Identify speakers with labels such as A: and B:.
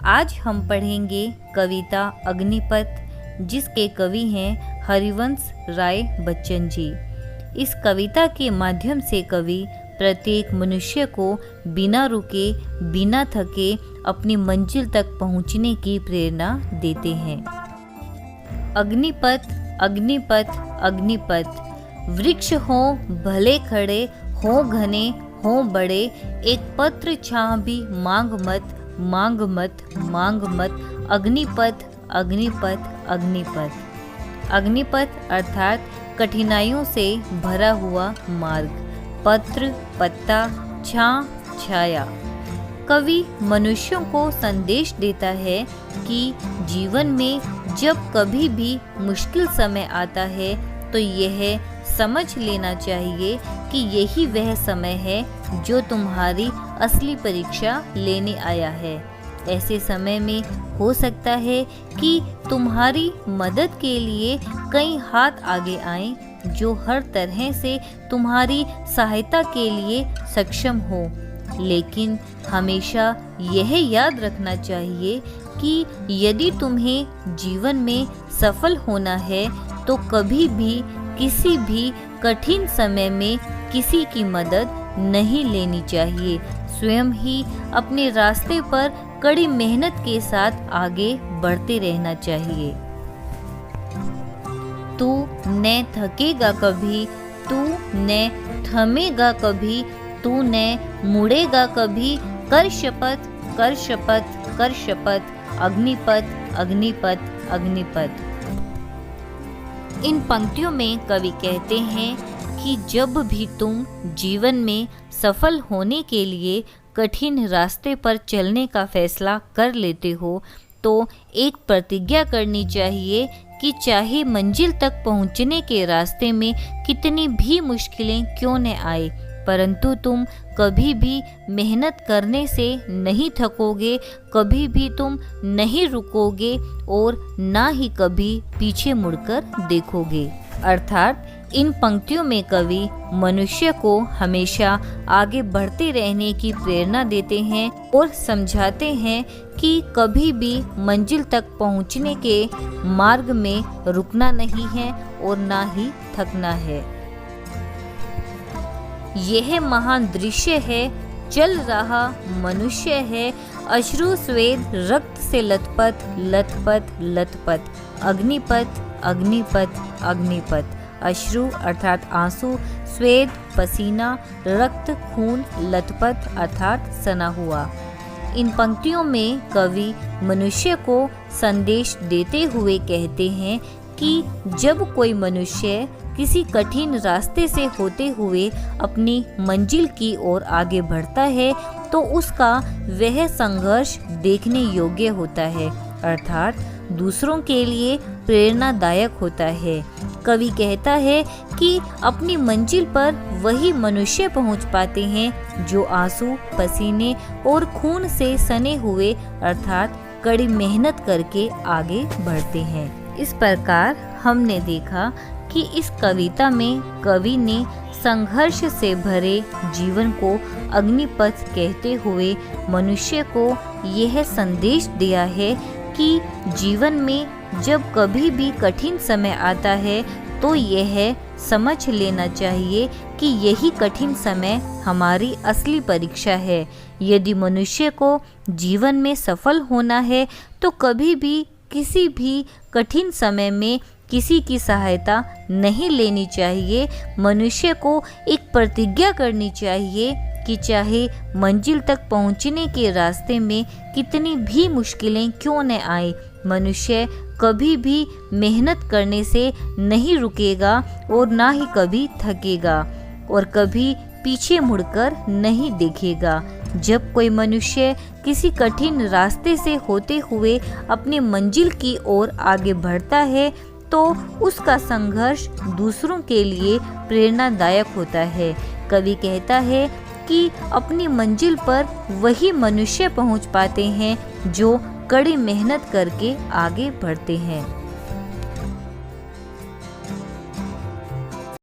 A: आज हम पढ़ेंगे कविता अग्निपथ, जिसके कवि हैं हरिवंश राय बच्चन जी। इस कविता के माध्यम से कवि प्रत्येक मनुष्य को बिना रुके, बिना थके अपनी मंजिल तक पहुंचने की प्रेरणा देते हैं। अग्निपथ, अग्निपथ, अग्निपथ, वृक्ष हो भले खड़े, हो घने, हो बड़े, एक पत्र छाह भी मांग मत, मांग मत, मांग मत, अग्निपथ, अग्निपथ, अग्निपथ। अग्निपथ अर्थात कठिनाइयों से भरा हुआ मार्ग, पत्र, पत्ता, छां, छाया। कवि मनुष्यों को संदेश देता है कि जीवन में जब कभी भी मुश्किल समय आता है तो यह समझ लेना चाहिए कि यही वह समय है जो तुम्हारी असली परीक्षा लेने आया है। ऐसे समय में हो सकता है कि तुम्हारी मदद के लिए कई हाथ आगे आएं जो हर तरह से तुम्हारी सहायता के लिए सक्षम हो, लेकिन हमेशा यह याद रखना चाहिए कि यदि तुम्हें जीवन में सफल होना है तो कभी भी किसी भी कठिन समय में किसी की मदद नहीं लेनी चाहिए। स्वयं ही अपने रास्ते पर कड़ी मेहनत के साथ आगे बढ़ते रहना चाहिए। तू न थकेगा कभी, तू न थमेगा कभी, तू न मुड़ेगा कभी, कर शपथ, कर शपथ, कर शपथ, अग्निपथ, अग्निपथ, अग्निपथ। इन पंक्तियों में कवि कहते हैं कि जब भी तुम जीवन में सफल होने के लिए कठिन रास्ते पर चलने का फैसला कर लेते हो तो एक प्रतिज्ञा करनी चाहिए कि चाहे मंजिल तक पहुंचने के रास्ते में कितनी भी मुश्किलें क्यों न आए, परंतु तुम कभी भी मेहनत करने से नहीं थकोगे, कभी भी तुम नहीं रुकोगे और ना ही कभी पीछे मुड़कर देखोगे। अर्थात इन पंक्तियों में कवि मनुष्य को हमेशा आगे बढ़ते रहने की प्रेरणा देते हैं और समझाते हैं कि कभी भी मंजिल तक पहुंचने के मार्ग में रुकना नहीं है और ना ही थकना है। यह महान दृश्य है, चल रहा मनुष्य है, अश्रु स्वेद रक्त से लथपथ, लथपथ, लथपथ, अग्निपथ, अग्निपथ, अग्निपथ। अश्रु अर्थात आंसू, स्वेद पसीना, रक्त खून, लथपथ अर्थात सना हुआ। इन पंक्तियों में कवि मनुष्य को संदेश देते हुए कहते हैं कि जब कोई मनुष्य किसी कठिन रास्ते से होते हुए अपनी मंजिल की ओर आगे बढ़ता है तो उसका वह संघर्ष देखने योग्य होता है, अर्थात दूसरों के लिए प्रेरणादायक होता है। कवि कहता है कि अपनी मंजिल पर वही मनुष्य पहुंच पाते हैं जो आंसू, पसीने और खून से सने हुए अर्थात कड़ी मेहनत करके आगे बढ़ते हैं। इस प्रकार हमने देखा कि इस कविता में कवि ने संघर्ष से भरे जीवन को अग्निपथ कहते हुए मनुष्य को यह संदेश दिया है कि जीवन में जब कभी भी कठिन समय आता है तो यह समझ लेना चाहिए कि यही कठिन समय हमारी असली परीक्षा है। यदि मनुष्य को जीवन में सफल होना है तो कभी भी किसी भी कठिन समय में किसी की सहायता नहीं लेनी चाहिए। मनुष्य को एक प्रतिज्ञा करनी चाहिए कि चाहे मंजिल तक पहुंचने के रास्ते में कितनी भी मुश्किलें क्यों न आए, मनुष्य कभी भी मेहनत करने से नहीं रुकेगा और ना ही कभी थकेगा और कभी पीछे मुड़कर नहीं देखेगा। जब कोई मनुष्य किसी कठिन रास्ते से होते हुए अपनी मंजिल की ओर आगे बढ़ता है तो उसका संघर्ष दूसरों के लिए प्रेरणादायक होता है। कवि कहता है कि अपनी मंजिल पर वही मनुष्य पहुंच पाते हैं जो कड़ी मेहनत करके आगे बढ़ते हैं।